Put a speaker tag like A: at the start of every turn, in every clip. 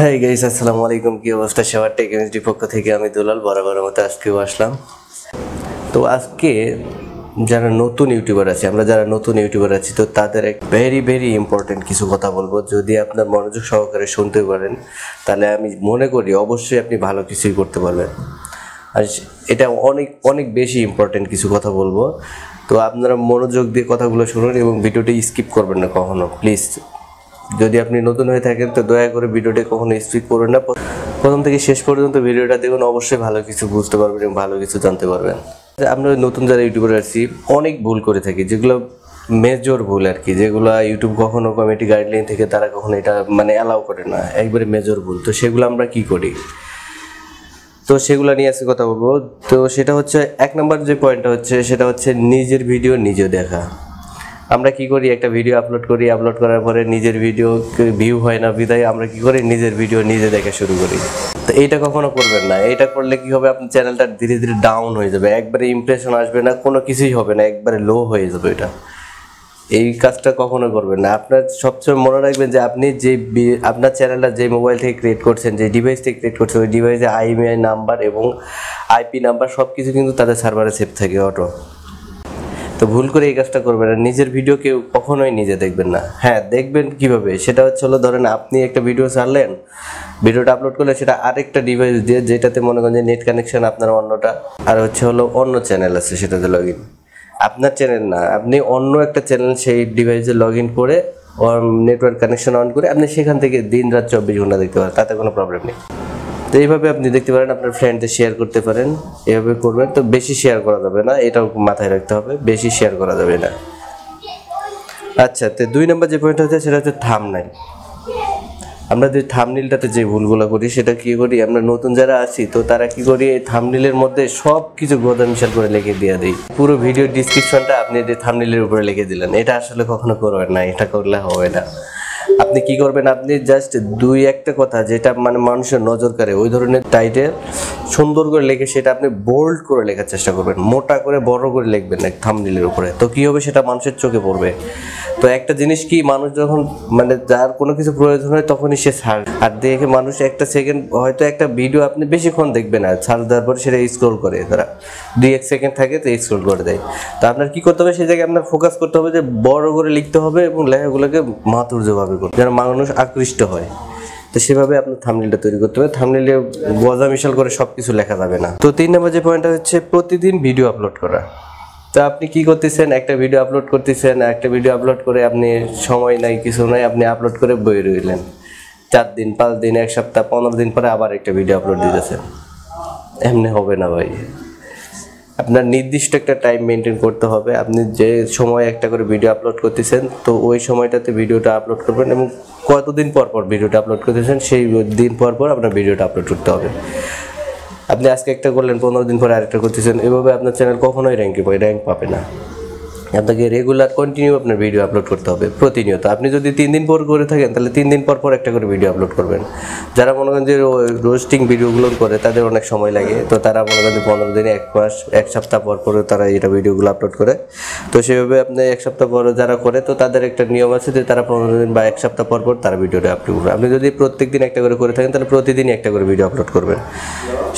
A: Hi guys, আসসালামু আলাইকুম। কি অবস্থা সবার? টেক এমসডি পক্ষ থেকে আমি দুলাল বরাবরের মতো আজকেও আসলাম। তো আজকে যারা নতুন ইউটিউবার আছে, আমরা যারা নতুন ইউটিউবার আছি, তো তাদের এক ভেরি ইম্পর্টেন্ট কিছু কথা বলবো। যদি আপনার মনোযোগ সহকারে শুনতে পারেন তাহলে আমি মনে করি অবশ্যই আপনি ভালো কিছুই করতে পারবেন। আর এটা অনেক বেশি ইম্পর্টেন্ট কিছু কথা বলবো। তো আপনারা মনোযোগ দিয়ে কথাগুলো শুনুন এবং ভিডিওটি স্কিপ করবেন না কখনো, প্লিজ। যদি আপনি নতুন হয়ে থাকেন তো দয়া করে ভিডিওটি কখনো স্কিপ করবেন না, প্রথম থেকে শেষ পর্যন্ত ভিডিওটা দেখুন। অবশ্যই ভালো কিছু বুঝতে পারবেন এবং ভালো কিছু জানতে পারবেন। আমরা নতুন যারা ইউটিউবার আছি অনেক ভুল করে থাকি, যেগুলো মেজর ভুল আর কি, যেগুলো ইউটিউব কখনো কমিটি গাইডলাইন থেকে তারা কখনো এটা অ্যালাউ করে না, একবারে মেজর ভুল। তো সেগুলো আমরা কি করি, তো সেগুলো নিয়ে আজকে কথা বলবো। তো সেটা হচ্ছে এক নম্বর যে পয়েন্টটা হচ্ছে সেটা হচ্ছে নিজের ভিডিও নিজে দেখা। আমরা কি করি, একটা ভিডিও আপলোড করি, আপলোড করার পরে নিজের ভিডিও ভিউ হয় না বিদায় আমরা কি করি, নিজের ভিডিও নিজে দেখা শুরু করি। তো এইটা কখনো করবেন না। এটা করলে কি হবে, আপনার চ্যানেলটা ধীরে ধীরে ডাউন হয়ে যাবে, একবারে ইমপ্রেশন আসবে না, কোনো কিছুই হবে না, একবারে লো হয়ে যাবে। এটা এই কাজটা কখনো করবেন না। আপনার সবসময় মনে রাখবেন যে আপনি যে আপনার চ্যানেলটা যে মোবাইল থেকে ক্রিয়েট করছেন, যে ডিভাইস থেকে ক্রিয়েট করছেন, ওই ডিভাইসে আইএমআই নাম্বার এবং আইপি নাম্বার সব কিছু কিন্তু তাদের সার্ভারে সেভ থাকে অটো। তো ভুল করে এই কাজটা করবেন না। নিজের ভিডিও কেউ কখনোই নিজে দেখবেন না। হ্যাঁ, দেখবেন কিভাবে, সেটা হচ্ছে ধরেন আপনি একটা ভিডিও ছাড়লেন, ভিডিওটা আপলোড করলে সেটা আরেকটা ডিভাইস দিয়ে, যেটাতে মনে করেন যে নেট কানেকশন আপনার অন্যটা, আর হচ্ছে অন্য চ্যানেল আছে সেটাতে লগ ইন, আপনার চ্যানেল না, আপনি অন্য একটা চ্যানেল সেই ডিভাইসে লগ ইন করে নেটওয়ার্ক কানেকশন অন করে আপনি সেখান থেকে দিন রাত 24 ঘন্টা দেখতে পারেন, তাতে কোনো প্রবলেম নেই। তো এইভাবে আপনি দেখতে পারেন, আপনার ফ্রেন্ডদের শেয়ার করতে পারেন, এভাবে করবেন। তো বেশি শেয়ার করা যাবে না, এটাও মাথায় রাখতে হবে, বেশি শেয়ার করা যাবে না। আচ্ছা, তো 2 নম্বর যে পয়েন্ট হচ্ছে সেটা হচ্ছে থাম্বনেল। আমরা যে থাম্বনেলটাতে যে ভুলগুলো করি সেটা কি করি, আমরা নতুন যারা আছি তো তারা কি করি, এই থাম্বনেলের মধ্যে সব কিছু গোদামিশাল করে লিখে দিয়ে দিই। পুরো ভিডিও ডিসক্রিপশনটা আপনি যে থাম্বনেলের উপরে লিখে দিলেন, এটা আসলে কখনো করবেন না, এটা করলে হবে না। আপনি কি করবেন, আপনি জাস্ট 2-1টা কথা যেটা মানুষের নজর কাড়ে ওই ধরনের টাইটেল সুন্দর করে লিখে সেটা আপনি বোল্ড করে লেখার চেষ্টা করবেন, মোটা করে বড় করে লিখবেন না থাম্বনেলের উপরে। তো কি হবে, সেটা মানুষের চোখে পড়বে। তো একটা জিনিস কি, মানুষ যখন যার কোনো কিছু প্রয়োজন হয় তখনই সে ছাড়, আর দেখে মানুষ একটা সেকেন্ড হয়তো একটা ভিডিও আপনি বেশিক্ষণ দেখবেন না, ছাড় দেওয়ার পরে সেটা স্ক্রোল করে, তারা 2-1 সেকেন্ড থাকে তো স্ক্রোল করে দেয়। তো আপনার কি করতে হবে, সেই জায়গায় আপনার ফোকাস করতে হবে যে বড় করে লিখতে হবে এবং লেখাগুলোকে মাধুর্যভাবে করতে, যেন মানুষ আকৃষ্ট হয়। তো সেভাবে আপনার থাম্বনেলটা তৈরি করতে হবে। থাম্বনেলে গোজামিশাল করে সব কিছু লেখা যাবে না। তো 3 নম্বর যে পয়েন্টটা হচ্ছে প্রতিদিন ভিডিও আপলোড করা। তো আপনি কি করতেছেন, একটা ভিডিও আপলোড করতেছেন, একটা ভিডিও আপলোড করে আপনি সময় নাই কিছু নাই, আপনি আপলোড করে বই রইলেন, 4 দিন 5 দিন 1 সপ্তাহ 15 দিন পরে আবার একটা ভিডিও আপলোড দিতেছেন। এমনি হবে না ভাই, আপনার নির্দিষ্ট একটা টাইম মেনটেন করতে হবে। আপনি যে সময় একটা করে ভিডিও আপলোড করতেছেন তো ওই সময়টাতে ভিডিওটা আপলোড করবেন এবং কতদিন পর ভিডিওটা আপলোড করতেছেন সেই দিন পর আপনার ভিডিওটা আপলোড করতে হবে। আপনি আজকে একটা করলেন, 15 দিন পরে আরেকটা করতেছেন, এভাবে আপনার চ্যানেল কখনোই র্যাঙ্ক পাবে না। আপনাকে রেগুলার কন্টিনিউ আপনার ভিডিও আপলোড করতে হবে প্রতিনিয়ত। আপনি যদি 3 দিন পর করে থাকেন তাহলে 3 দিন পর একটা করে ভিডিও আপলোড করবেন। যারা মনে করেন যে রোস্টিং ভিডিওগুলো করে তাদের অনেক সময় লাগে, তো তারা মনে করেন যে 15 দিনে 1 মাস 1 সপ্তাহ পর তারা এটা ভিডিওগুলো আপলোড করে। তো সেভাবে আপনি 1 সপ্তাহ পর যারা করে তো তাদের একটা নিয়ম আছে যে তারা 15 দিন বা 1 সপ্তাহ পর তারা ভিডিওটা আপলোড করবে। আপনি যদি প্রত্যেক দিন একটা করে থাকেন তাহলে প্রতিদিনই একটা করে ভিডিও আপলোড করবেন,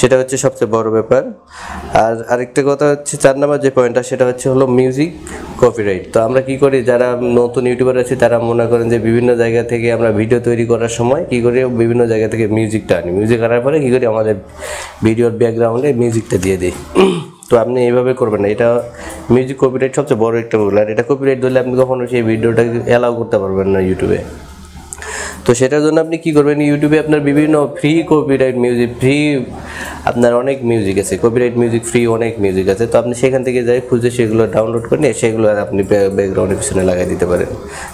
A: সেটা হচ্ছে সবচেয়ে বড় ব্যাপার। আর আরেকটা কথা হচ্ছে 4 নম্বর যে পয়েন্টটা সেটা হচ্ছে মিউজিক কপিরাইট। তো আমরা কি করি, যারা নতুন ইউটিউবার আছি তারা মনে করেন যে বিভিন্ন জায়গা থেকে আমরা ভিডিও তৈরি করার সময় কি করি, বিভিন্ন জায়গা থেকে মিউজিকটা আনি, মিউজিক আনার পরে কি করি আমাদের ভিডিওর ব্যাকগ্রাউন্ডে মিউজিকটা দিয়ে দিই। তো আপনি এইভাবে করবেন না, এটা মিউজিক কপিরাইট সবচেয়ে বড় একটা ভুল। আর এটা কপিরাইট দিলে আপনি কখনো সেই ভিডিওটা অ্যালাউ করতে পারবেন না ইউটিউবে। তো সেটার জন্য আপনি কি করবেন, ইউটিউবে আপনার বিভিন্ন ফ্রি কপিরাইট মিউজিক, ফ্রি আপনার অনেক মিউজিক আছে, কপিরাইট মিউজিক ফ্রি অনেক মিউজিক আছে। তো আপনি সেখান থেকে যাই খুঁজে সেগুলো ডাউনলোড করে নিয়ে সেগুলো আপনি ব্যাকগ্রাউন্ডের পিছনে লাগিয়ে দিতে পারেন।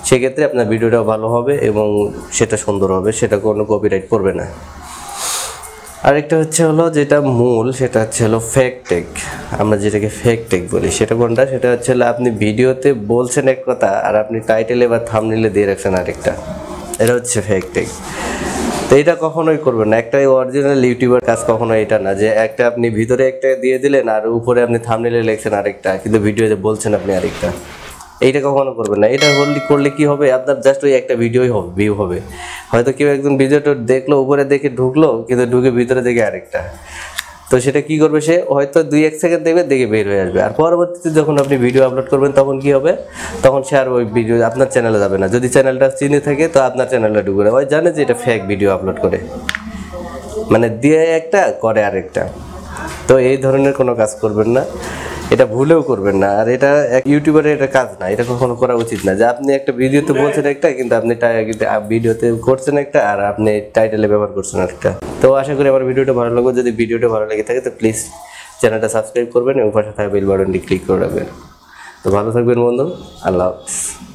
A: সেক্ষেত্রে আপনার ভিডিওটাও ভালো হবে এবং সেটা সুন্দর হবে, সেটা কোনো কপিরাইট পড়বে না। আরেকটা হচ্ছে যেটা মূল, সেটা হচ্ছে ফেক টেক। আমরা যেটাকে ফেক টেক বলি সেটা কোনটা, সেটা হচ্ছে আপনি ভিডিওতে বলছেন এক কথা আর আপনি টাইটেলে বা থাম্বনেইলে দিয়ে রাখছেন আরেকটা, এটা হচ্ছে ফেক টেক। তো এটা কখনোই করবেন না, একটা অরিজিনাল ইউটিউবার কাজ কখনো এটা না যে একটা আপনি ভিতরে একটা দিয়ে দিলেন আর উপরে আপনি থাম্বনেইলে লিখছেন আরেকটা, কিন্তু ভিডিওতে বলছেন আপনি আরেকটা। এইটা কখনো করবেন না। এটা করলে কি হবে, আপনার জাস্ট ওই একটা ভিডিওই হবে, ভিউ হবে। হয়তো কেউ একজন ভিডিওটা দেখলো, উপরে দেখে ঢুকলো, কিন্তু ঢুকে ভিতরে দেখে আরেকটা। তো সেটা কি করবে, সে হয়তো 2-1 সেকেন্ড দেখবে, দেখে বের হয়ে আসবে। আর পরবর্তীতে যখন আপনি ভিডিও আপলোড করবেন তখন কি হবে, তখন সে আর ওই ভিডিও আপনার চ্যানেলে যাবে না। যদি চ্যানেলটা চিনে থাকে তো আপনার চ্যানেলটা ঢুকবে না, ওই জানে যে এটা ফেক ভিডিও আপলোড করে, মানে দিয়ে একটা করে আরেকটা। তো এই ধরনের কোনো কাজ করবেন না, এটা ভুলেও করবেন না। আর এটা এক ইউটিউবারের এটা কাজ না, এটা কখনো করা উচিত না। যে আপনি একটা ভিডিওতে বলছেন একটা, কিন্তু আপনি ভিডিওতে করছেন একটা, আর আপনি টাইটেলে ব্যবহার করছেন একটা। তো আশা করি আমার ভিডিওটা ভালো লাগবে। যদি ভিডিওটা ভালো লেগে থাকে তো প্লিজ চ্যানেলটা সাবস্ক্রাইব করবেন এবং পাশে থাকা বেল বাটনটি ক্লিক করে রাখবেন। তো ভালো থাকবেন বন্ধু, আল্লাহ হাফেজ।